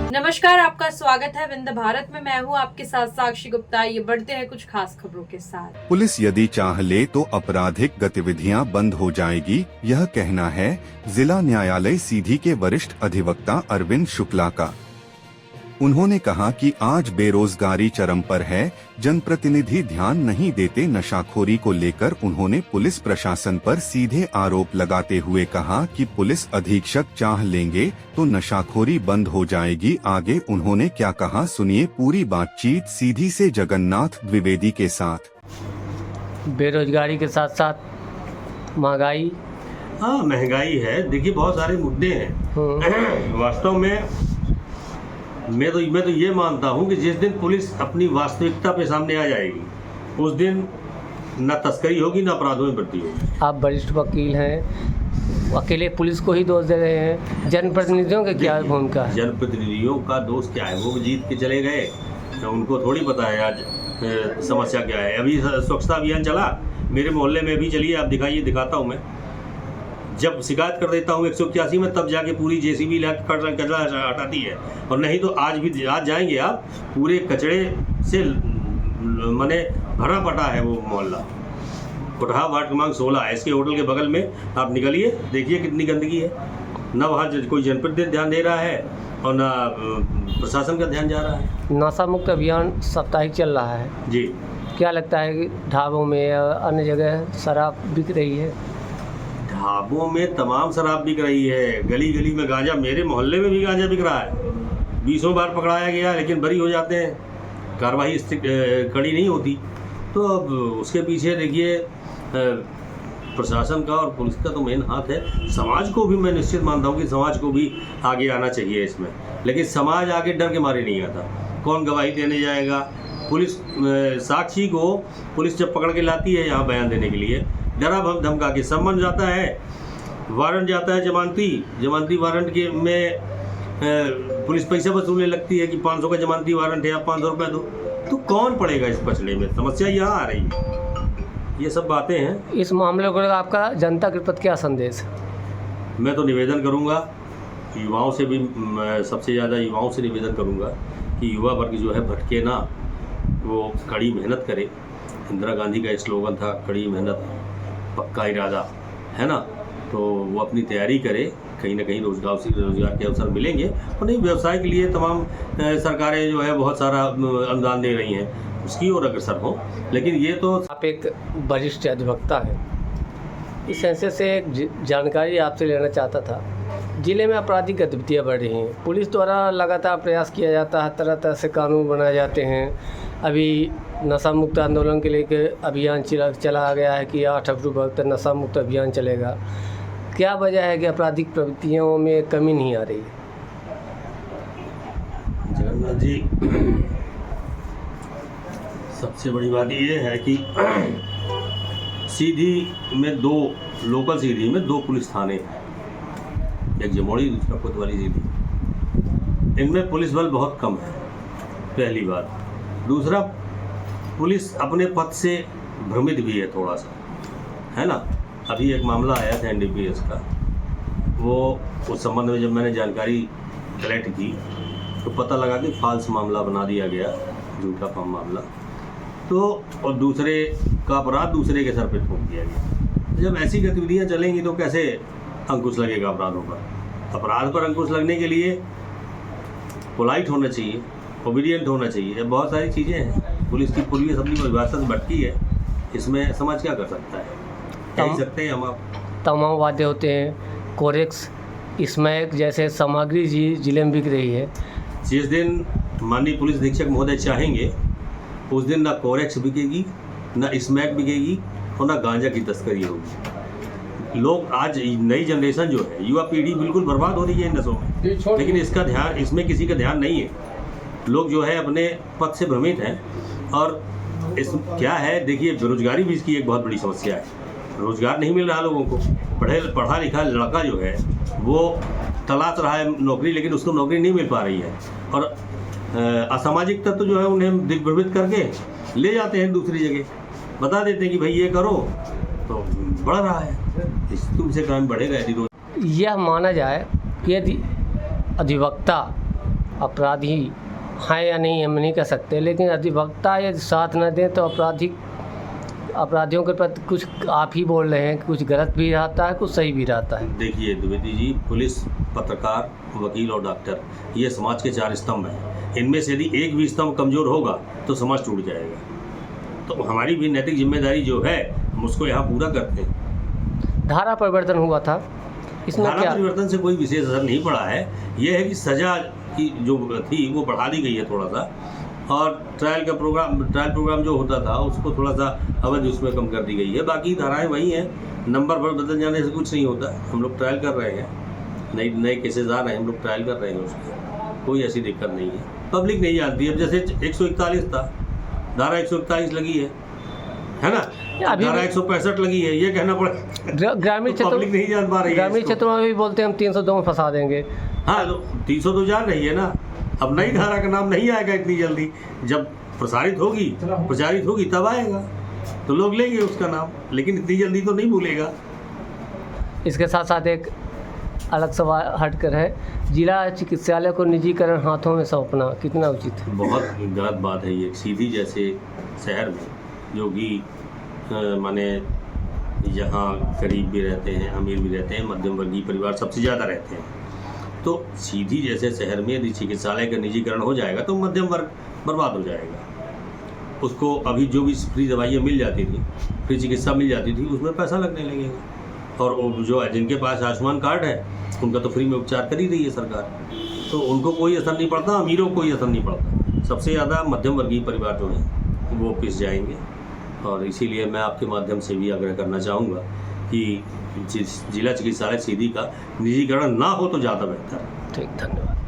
नमस्कार, आपका स्वागत है विंध्य भारत में। मैं हूं आपके साथ साक्षी गुप्ता। ये बढ़ते हैं कुछ खास खबरों के साथ। पुलिस यदि चाह ले तो आपराधिक गतिविधियां बंद हो जाएगी, यह कहना है जिला न्यायालय सीधी के वरिष्ठ अधिवक्ता अरविंद शुक्ला का। उन्होंने कहा कि आज बेरोजगारी चरम पर है, जनप्रतिनिधि ध्यान नहीं देते नशाखोरी को लेकर उन्होंने पुलिस प्रशासन पर सीधे आरोप लगाते हुए कहा कि पुलिस अधीक्षक चाह लेंगे तो नशाखोरी बंद हो जाएगी। आगे उन्होंने क्या कहा, सुनिए पूरी बातचीत सीधी से जगन्नाथ द्विवेदी के साथ। बेरोजगारी के साथ साथ महंगाई। हाँ, महंगाई है। देखिए, बहुत सारे मुद्दे हैं। वास्तव में मैं तो ये मानता हूँ कि जिस दिन पुलिस अपनी वास्तविकता पे सामने आ जाएगी उस दिन न तस्करी होगी न अपराधों में वृद्धि होगी। आप वरिष्ठ वकील हैं, अकेले पुलिस को ही दोष दे रहे हैं, जनप्रतिनिधियों का क्या भूमिका है? जनप्रतिनिधियों का दोष क्या है? वो जीत के चले गए, तो उनको थोड़ी पता है आज समस्या क्या है। अभी स्वच्छता अभियान चला, मेरे मोहल्ले में भी चलिए, आप दिखाइए, दिखाता हूँ मैं। जब शिकायत कर देता हूँ 181 में, तब जाके पूरी जेसीबी कचरा हटाती है। और नहीं तो आज जाएंगे आप, पूरे कचरे से मने भरा पटा है वो मोहल्ला। कोटहा वार्ड क्रमांक 16 है, इसके होटल के बगल में आप निकलिए, देखिए कितनी गंदगी है। न वहाँ कोई जनप्रतिनिधि ध्यान दे रहा है और न प्रशासन का ध्यान जा रहा है। नशा मुक्त अभियान साप्ताहिक चल रहा है जी। क्या लगता है कि ढाबों में या अन्य जगह शराब बिक रही है? ढाबों में तमाम शराब बिक रही है, गली गली में गांजा, मेरे मोहल्ले में भी गांजा बिक रहा है। 20 बार पकड़ाया गया लेकिन बरी हो जाते हैं, कार्रवाई कड़ी नहीं होती। तो अब उसके पीछे देखिए प्रशासन का और पुलिस का तो मेन हाथ है। समाज को भी मैं निश्चित मानता हूँ कि समाज को भी आगे आना चाहिए इसमें, लेकिन समाज आगे डर के मारे नहीं आता। कौन गवाही देने जाएगा? पुलिस साक्षी को पुलिस जब पकड़ के लाती है यहाँ बयान देने के लिए, डरा धमका के सम्मन जाता है, वारंट जाता है, जमानती वारंट के में पुलिस पैसा वसूलने लगती है कि 500 का जमानती वारंट है, आप 500 रुपये दो। तो कौन पड़ेगा इस पचड़े में? समस्या यहाँ आ रही है। ये सब बातें हैं। इस मामले को आपका जनता के प्रति क्या संदेश है? मैं तो निवेदन करूँगा युवाओं से भी, सबसे ज़्यादा युवाओं से निवेदन करूँगा कि युवा वर्ग जो है भटके ना, वो कड़ी मेहनत करे। इंदिरा गांधी का स्लोगन था, कड़ी मेहनत पक्का इरादा, है ना? तो वो अपनी तैयारी करे, कहीं ना कहीं रोजगार के अवसर मिलेंगे। और नहीं, व्यवसाय के लिए तमाम सरकारें जो है बहुत सारा अनुदान दे रही हैं, उसकी ओर अग्रसर हो। लेकिन ये तो आप एक वरिष्ठ अधिवक्ता हैं, इस सेंसस से एक जानकारी आपसे लेना चाहता था। जिले में आपराधिक गतिविधियाँ बढ़ रही हैं, पुलिस द्वारा लगातार प्रयास किया जाता है, तरह तरह से कानून बनाए जाते हैं। अभी नशा मुक्त आंदोलन के लेकर अभियान चला गया है कि 8 अक्टूबर तक नशा मुक्त अभियान चलेगा। क्या वजह है कि आपराधिक प्रवृत्तियों में कमी नहीं आ रही? जगन्नाथ जी, सबसे बड़ी बात ये है कि लोकल सीधी में 2 पुलिस थाने हैं, एक जमोड़ी, दूसरा कोतवाली सीधी। इनमें पुलिस बल बहुत कम है, पहली बात। दूसरा, पुलिस अपने पद से भ्रमित भी है थोड़ा सा, है ना? अभी एक मामला आया था NDPS का, वो उस संबंध में जब मैंने जानकारी कलेक्ट की तो पता लगा कि फाल्स मामला बना दिया गया, झूठा फॉर्म मामला। तो और दूसरे का अपराध दूसरे के सर पे थोप दिया गया। जब ऐसी गतिविधियां चलेंगी तो कैसे अंकुश लगेगा अपराधों पर? अपराध पर अंकुश लगने के लिए पोलाइट होना चाहिए, ओबीडियंट होना चाहिए, बहुत सारी चीज़ें हैं। पुलिस अपनी परिभाषा से भटकी है, इसमें समाज क्या कर सकता है? कह सकते हैं हम आप। तमाम वादे होते हैं, कोरेक्स, स्मैक जैसे सामग्री जिले में बिक रही है। जिस दिन माननीय पुलिस अधीक्षक महोदय चाहेंगे उस दिन ना कोरेक्स बिकेगी, ना स्मैक बिकेगी और ना गांजा की तस्करी होगी। लोग आज नई जनरेशन जो है, युवा पीढ़ी बिल्कुल बर्बाद हो रही है इन नशों में, लेकिन इसमें किसी का ध्यान नहीं है। लोग जो है अपने पद से भ्रमित हैं। और क्या है, देखिए, बेरोजगारी भी इसकी एक बहुत बड़ी समस्या है। रोजगार नहीं मिल रहा लोगों को। पढ़ा लिखा लड़का जो है वो तलाश रहा है नौकरी, लेकिन उसको नौकरी नहीं मिल पा रही है। और असामाजिक तत्व जो है उन्हें दिग्भ्रमित करके ले जाते हैं दूसरी जगह, बता देते हैं कि भाई ये करो, तो बढ़ रहा है, तुमसे क्राइम बढ़ेगा। यदि यह माना जाए कि यदि अधिवक्ता अपराधी हैं या नहीं हम नहीं कह सकते, लेकिन अधिवक्ता यदि साथ न दें तो अपराधियों के प्रति कुछ आप ही बोल रहे हैं कि कुछ गलत भी रहता है, कुछ सही भी रहता है। देखिए द्विवेदी जी, पुलिस, पत्रकार, वकील और डॉक्टर, ये समाज के 4 स्तंभ हैं। इनमें से यदि एक भी स्तंभ कमज़ोर होगा तो समाज टूट जाएगा। तो हमारी भी नैतिक जिम्मेदारी जो है हम उसको यहाँ पूरा करते हैं। धारा परिवर्तन हुआ था, इसमें धारा क्या? परिवर्तन से कोई विशेष असर नहीं पड़ा है। यह है कि सज़ा की जो थी वो बढ़ा दी गई है थोड़ा सा, और ट्रायल प्रोग्राम जो होता था उसको थोड़ा सा अवधि उसमें कम कर दी गई है। बाकी धाराएं वही हैं, नंबर पर बदल जाने से कुछ नहीं होता। हम लोग ट्रायल कर रहे हैं, नए केसेस आ रहे हैं, हम लोग ट्रायल कर रहे हैं, उसमें कोई ऐसी दिक्कत नहीं है। पब्लिक नहीं जानती। अब जैसे 141 था, धारा 141 लगी है ना, धारा 165 लगी है, ये कहना पड़ा। ग्रामीण तो पब्लिक नहीं जान पा रही है। ग्रामीण क्षेत्रों में भी बोलते हैं हम 302 में फंसा देंगे। हाँ, तो 302 जान रही है ना। अब नई धारा का नाम नहीं आएगा इतनी जल्दी, जब प्रचारित होगी तब आएगा, तो लोग लेंगे उसका नाम, लेकिन इतनी जल्दी तो नहीं भूलेगा। इसके साथ साथ एक अलग सवाल हटकर है, जिला चिकित्सालय को निजीकरण हाथों में सौंपना कितना उचित है? बहुत गलत बात है ये। सीधी जैसे शहर में जो कि माने यहाँ गरीब भी रहते हैं, अमीर भी रहते हैं, मध्यम वर्गीय परिवार सबसे ज़्यादा रहते हैं, तो सीधी जैसे शहर में यदि चिकित्सालय का निजीकरण हो जाएगा तो मध्यम वर्ग बर्बाद हो जाएगा। उसको अभी जो भी फ्री दवाइयाँ मिल जाती थी, फ्री चिकित्सा मिल जाती थी, उसमें पैसा लगने लगेगा। और जो जिनके पास आयुष्मान कार्ड है उनका तो फ्री में उपचार कर ही रही है सरकार, तो उनको कोई असर नहीं पड़ता, अमीरों को कोई असर नहीं पड़ता। सबसे ज़्यादा मध्यम वर्गीय परिवार जो हैं वो पिस जाएंगे। और इसीलिए मैं आपके माध्यम से भी आग्रह करना चाहूँगा कि जिला चिकित्सालय सीधी का निजीकरण ना हो तो ज़्यादा बेहतर है। ठीक, धन्यवाद।